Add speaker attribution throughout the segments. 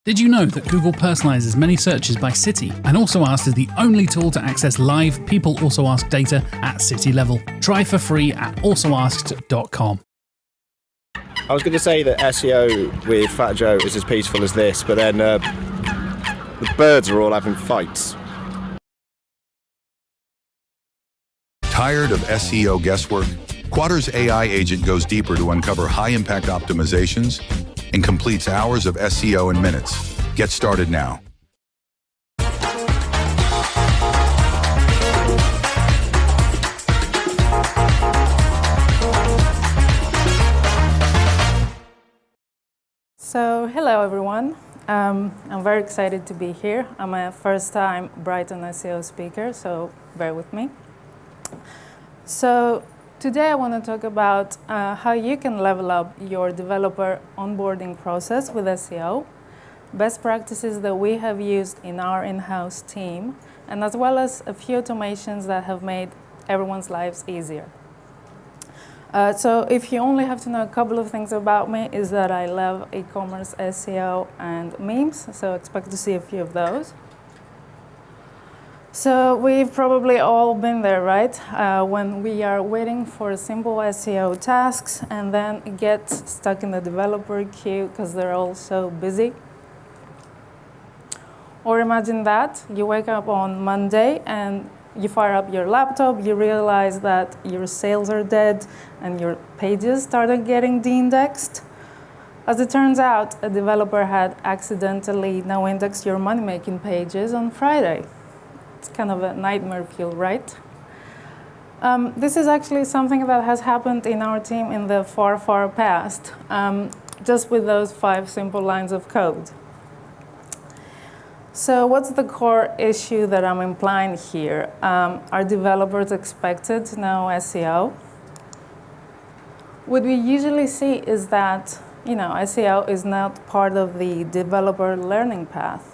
Speaker 1: Did you know that Google personalizes many searches by city and Also Asked is the only tool to access live People Also Asked data at city level? Try for free at alsoasked.com.
Speaker 2: I was going to say that SEO with Fat Joe is as peaceful as this, but then the birds are all having fights.
Speaker 3: Tired of SEO guesswork? Quadra's AI agent goes deeper to uncover high-impact optimizations and completes hours of SEO in minutes. Get started now.
Speaker 4: So, hello everyone. I'm very excited to be here. I'm a first-time Brighton SEO speaker, so bear with me. So, today I want to talk about how you can level up your developer onboarding process with SEO, best practices that we have used in our in-house team, and as well as a few automations that have made everyone's lives easier. So if you only have to know a couple of things about me, is that I love e-commerce, SEO, and memes, so expect to see a few of those. So we've probably all been there, right? When we are waiting for simple SEO tasks and then get stuck in the developer queue because they're all so busy. Or imagine that you wake up on Monday and you fire up your laptop, you realize that your sales are dead and your pages started getting de-indexed. As it turns out, a developer had accidentally no-indexed your money-making pages on Friday. It's kind of a nightmare fuel, right? This is actually something that has happened in our team in the far, far past, just with those 5 simple lines of code. So what's the core issue that I'm implying here? Are developers expected to know SEO? What we usually see is that, SEO is not part of the developer learning path.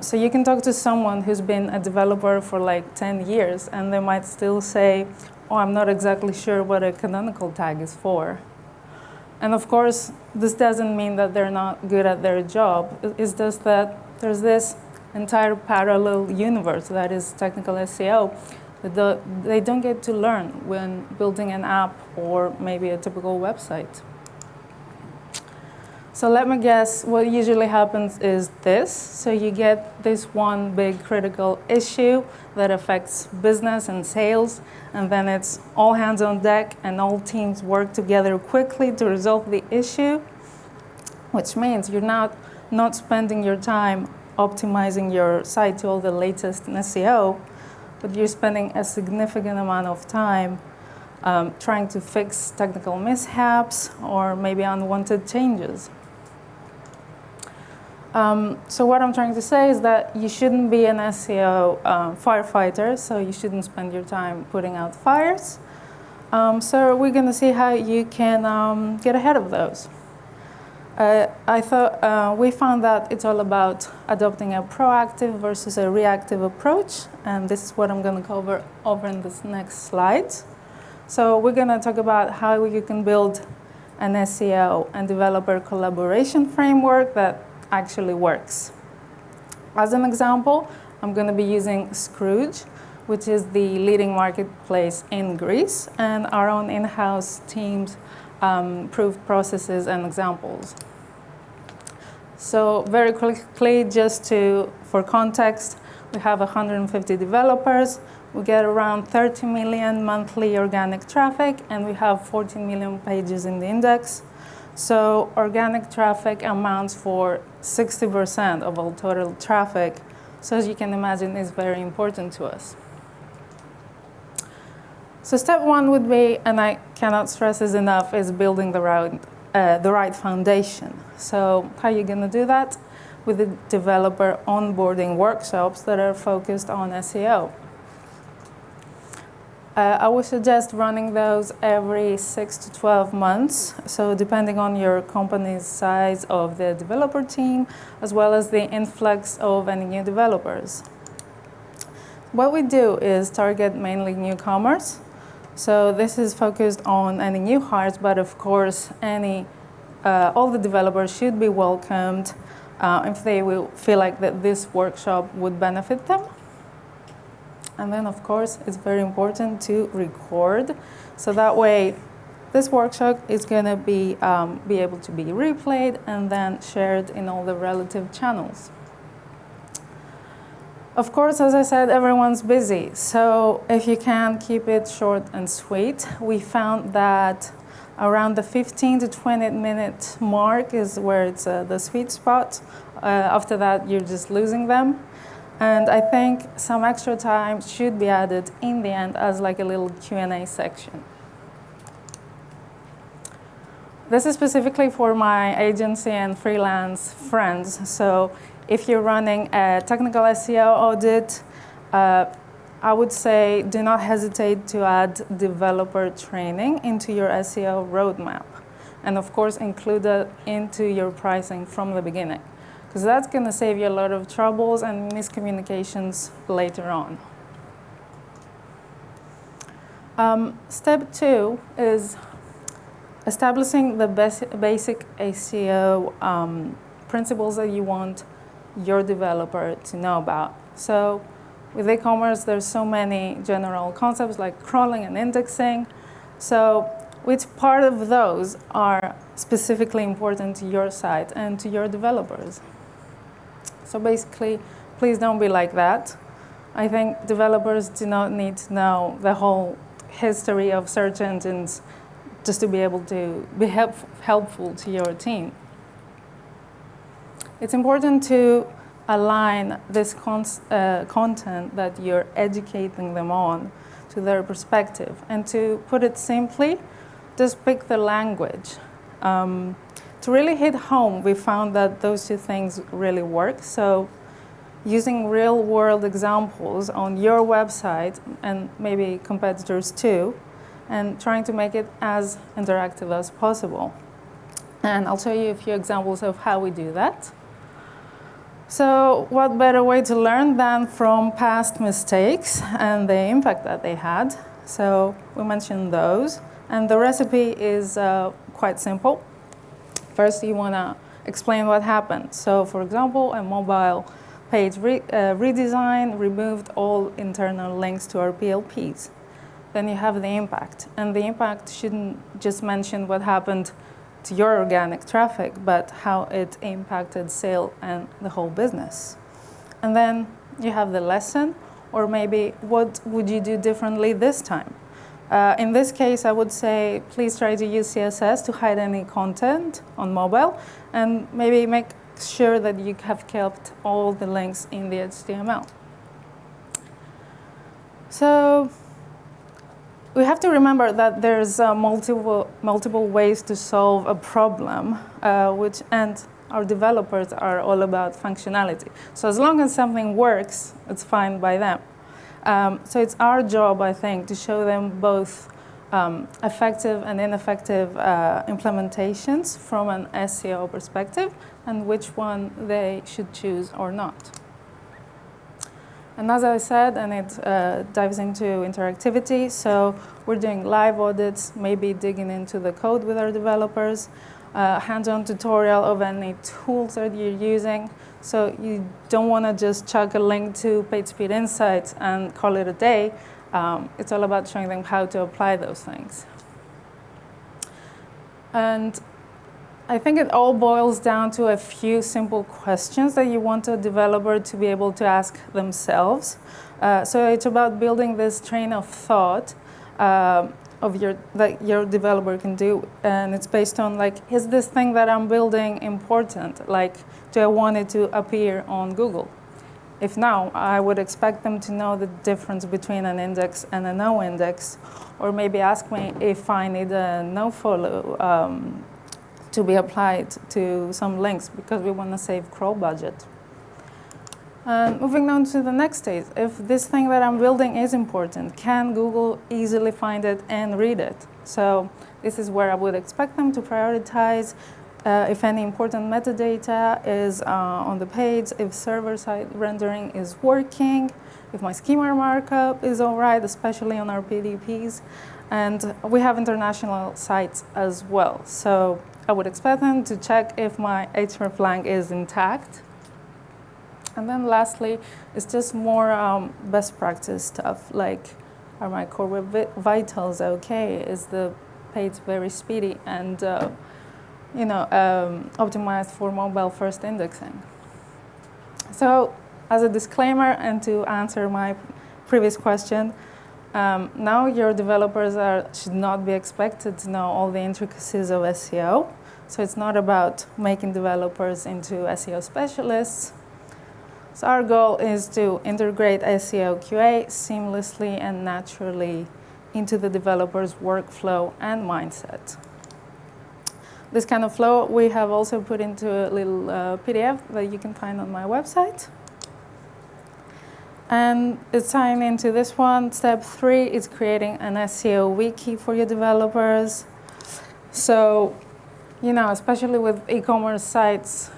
Speaker 4: So you can talk to someone who's been a developer for like 10 years, and they might still say, oh, I'm not exactly sure what a canonical tag is for. And of course, this doesn't mean that they're not good at their job. It's just that there's this entire parallel universe that is technical SEO that they don't get to learn when building an app or maybe a typical website. So let me guess, what usually happens is this. So you get this one big critical issue that affects business and sales, and then it's all hands on deck and all teams work together quickly to resolve the issue, which means you're not spending your time optimizing your site to all the latest in SEO, but you're spending a significant amount of time trying to fix technical mishaps or maybe unwanted changes. So what I'm trying to say is that you shouldn't be an SEO firefighter, so you shouldn't spend your time putting out fires. So we're going to see how you can get ahead of those. We found that it's all about adopting a proactive versus a reactive approach, and this is what I'm going to cover over in this next slide. So we're going to talk about how you can build an SEO and developer collaboration framework that actually works. As an example, I'm going to be using Scrooge, which is the leading marketplace in Greece, and our own in-house teams proved processes and examples. So very quickly, for context, we have 150 developers. We get around 30 million monthly organic traffic, and we have 14 million pages in the index. So organic traffic amounts for 60% of all total traffic. So as you can imagine, it's very important to us. So step 1 would be, and I cannot stress this enough, is building the right foundation. So how are you going to do that? With the developer onboarding workshops that are focused on SEO. I would suggest running those every 6 to 12 months. So depending on your company's size of the developer team, as well as the influx of any new developers. What we do is target mainly newcomers. So this is focused on any new hires, but of course, all the developers should be welcomed. if they will feel like that this workshop would benefit them. And then, of course, it's very important to record. So that way, this workshop is going to be able to be replayed and then shared in all the relative channels. Of course, as I said, everyone's busy. So if you can keep it short and sweet, we found that around the 15 to 20-minute mark is where it's the sweet spot. After that, you're just losing them. And I think some extra time should be added in the end as like a little Q&A section. This is specifically for my agency and freelance friends. So if you're running a technical SEO audit, I would say do not hesitate to add developer training into your SEO roadmap. And of course, include it into your pricing from the beginning, because that's going to save you a lot of troubles and miscommunications later on. Step 2 is establishing the basic SEO principles that you want your developer to know about. So with e-commerce, there's so many general concepts like crawling and indexing. So which part of those are specifically important to your site and to your developers? So basically, please don't be like that. I think developers do not need to know the whole history of search engines just to be able to be helpful to your team. It's important to align this content that you're educating them on to their perspective. And to put it simply, just pick the language. To really hit home, we found that those two things really work. So using real-world examples on your website, and maybe competitors too, and trying to make it as interactive as possible. And I'll show you a few examples of how we do that. So what better way to learn than from past mistakes and the impact that they had? So we mentioned those. And the recipe is quite simple. First, you want to explain what happened. So for example, a mobile page redesign removed all internal links to our PLPs. Then you have the impact. And the impact shouldn't just mention what happened to your organic traffic, but how it impacted sale and the whole business. And then you have the lesson, or maybe what would you do differently this time? In this case, I would say, please try to use CSS to hide any content on mobile, and maybe make sure that you have kept all the links in the HTML. So we have to remember that there's multiple ways to solve a problem, and our developers are all about functionality. So as long as something works, it's fine by them. So it's our job, I think, to show them both effective and ineffective implementations from an SEO perspective, and which one they should choose or not. And as I said, and it dives into interactivity, so we're doing live audits, maybe digging into the code with our developers, hands-on tutorial of any tools that you're using. So you don't want to just chuck a link to PageSpeed Insights and call it a day. It's all about showing them how to apply those things. And I think it all boils down to a few simple questions that you want a developer to be able to ask themselves. So it's about building this train of thought that your developer can do, and it's based on like, is this thing that I'm building important? Like, do I want it to appear on Google? If no, I would expect them to know the difference between an index and a no index, or maybe ask me if I need a nofollow to be applied to some links, because we want to save crawl budget. Moving on to the next stage, if this thing that I'm building is important, can Google easily find it and read it? So this is where I would expect them to prioritize if any important metadata is on the page, if server-side rendering is working, if my schema markup is all right, especially on our PDPs. And we have international sites as well. So I would expect them to check if my hreflang is intact. And then lastly, it's just more best practice stuff, like are my core web vitals okay? Is the page very speedy and optimized for mobile first indexing? So as a disclaimer and to answer my previous question, now your developers should not be expected to know all the intricacies of SEO. So it's not about making developers into SEO specialists. So our goal is to integrate SEO QA seamlessly and naturally into the developer's workflow and mindset. This kind of flow we have also put into a little PDF that you can find on my website. And it's tying into this one. Step 3 is creating an SEO wiki for your developers. So, especially with e-commerce sites,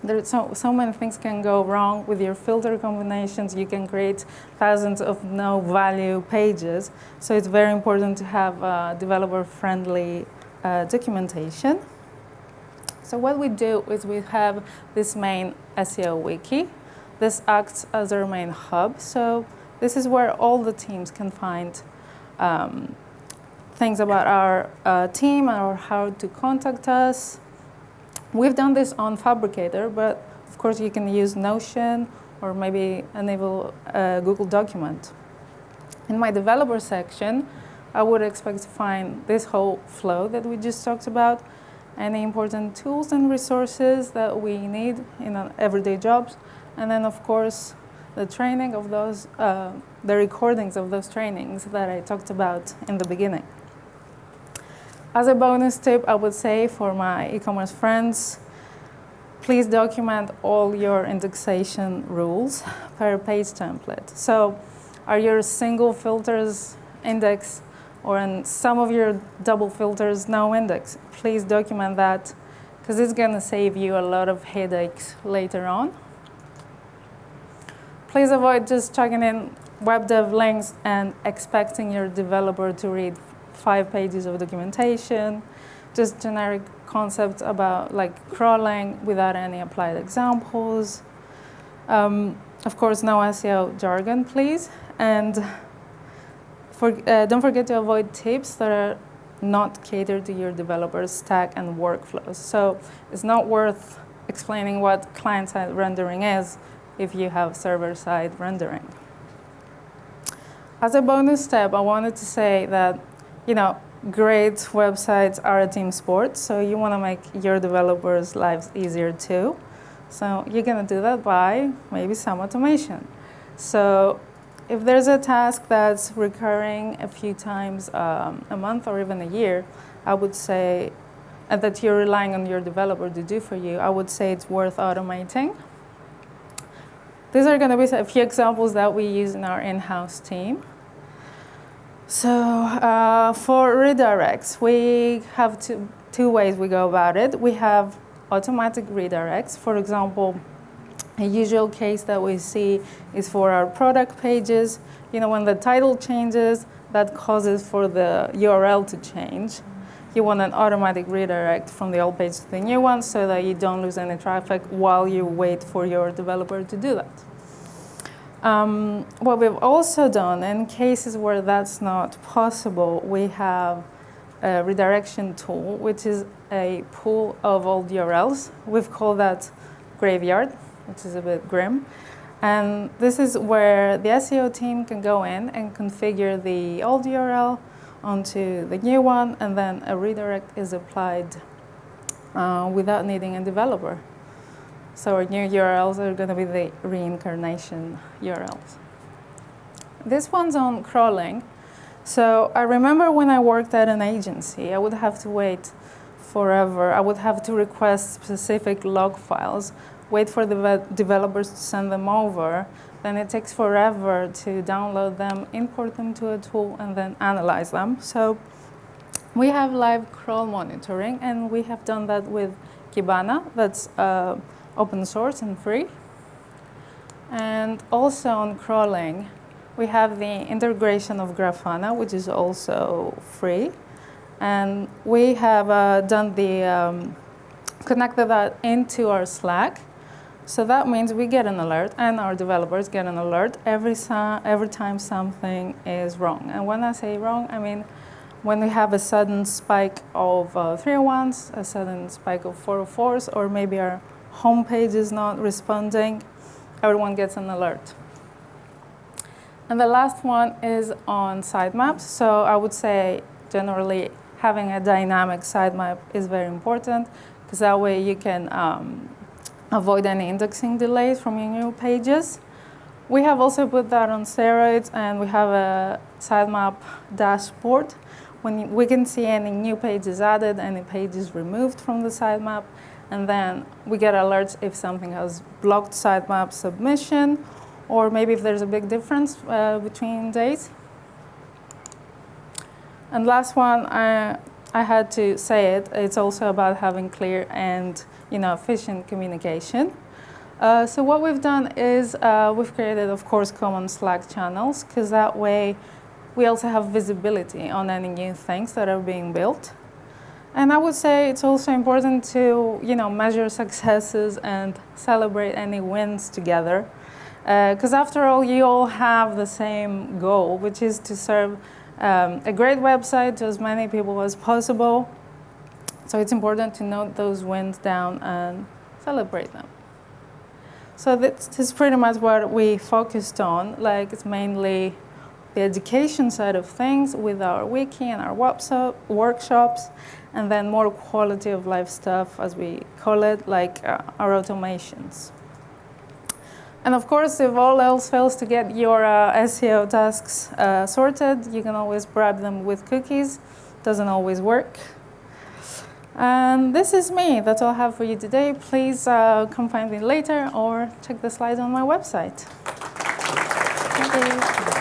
Speaker 4: there's so many things can go wrong with your filter combinations. You can create thousands of no-value pages. So it's very important to have developer-friendly documentation. So what we do is we have this main SEO wiki. This acts as our main hub. So this is where all the teams can find things about our team or how to contact us. We've done this on Fabricator, but of course you can use Notion or maybe enable a Google document. In my developer section, I would expect to find this whole flow that we just talked about, any important tools and resources that we need in our everyday jobs, and then of course the training of those, the recordings of those trainings that I talked about in the beginning. As a bonus tip, I would say for my e-commerce friends, please document all your indexation rules per page template. So are your single filters index or in some of your double filters no index? Please document that because it's going to save you a lot of headaches later on. Please avoid just chucking in web dev links and expecting your developer to read 5 pages of documentation, just generic concepts about like crawling without any applied examples. Of course, no SEO jargon, please. And don't forget to avoid tips that are not catered to your developer's stack and workflows. So it's not worth explaining what client-side rendering is if you have server-side rendering. As a bonus step, I wanted to say that great websites are a team sport, so you want to make your developers' lives easier too. So you're going to do that by maybe some automation. So if there's a task that's recurring a few times a month or even a year, I would say, and that you're relying on your developer to do for you, I would say it's worth automating. These are going to be a few examples that we use in our in-house team. So for redirects, we have two ways we go about it. We have automatic redirects. For example, a usual case that we see is for our product pages. When the title changes, that causes for the URL to change. You want an automatic redirect from the old page to the new one so that you don't lose any traffic while you wait for your developer to do that. What we've also done, in cases where that's not possible, we have a redirection tool, which is a pool of old URLs. We've called that Graveyard, which is a bit grim. And this is where the SEO team can go in and configure the old URL onto the new one, and then a redirect is applied without needing a developer. So our new URLs are going to be the reincarnation URLs. This one's on crawling. So I remember when I worked at an agency, I would have to wait forever. I would have to request specific log files, wait for the developers to send them over. Then it takes forever to download them, import them to a tool, and then analyze them. So we have live crawl monitoring, and we have done that with Kibana. That's open source and free. And also on crawling, we have the integration of Grafana, which is also free. And we have done connected that into our Slack. So that means we get an alert, and our developers get an alert every time something is wrong. And when I say wrong, I mean when we have a sudden spike of 301s, a sudden spike of 404s, or maybe our homepage is not responding, everyone gets an alert. And the last one is on sitemaps. So I would say generally having a dynamic sitemap is very important, because that way you can avoid any indexing delays from your new pages. We have also put that on steroids, and we have a sitemap dashboard when we can see any new pages added, any pages removed from the sitemap, and then we get alerts if something has blocked sitemap submission, or maybe if there's a big difference between days. And last one, I had to say it, it's also about having clear and efficient communication. So what we've done is we've created, of course, common Slack channels, because that way we also have visibility on any new things that are being built. And I would say it's also important to measure successes and celebrate any wins together. Because after all, you all have the same goal, which is to serve a great website to as many people as possible. So it's important to note those wins down and celebrate them. So this is pretty much what we focused on. It's mainly the education side of things with our wiki and our workshops, and then more quality of life stuff, as we call it, like our automations. And of course, if all else fails to get your SEO tasks sorted, you can always bribe them with cookies. Doesn't always work. And this is me. That's all I have for you today. Please come find me later or check the slides on my website. Thank you.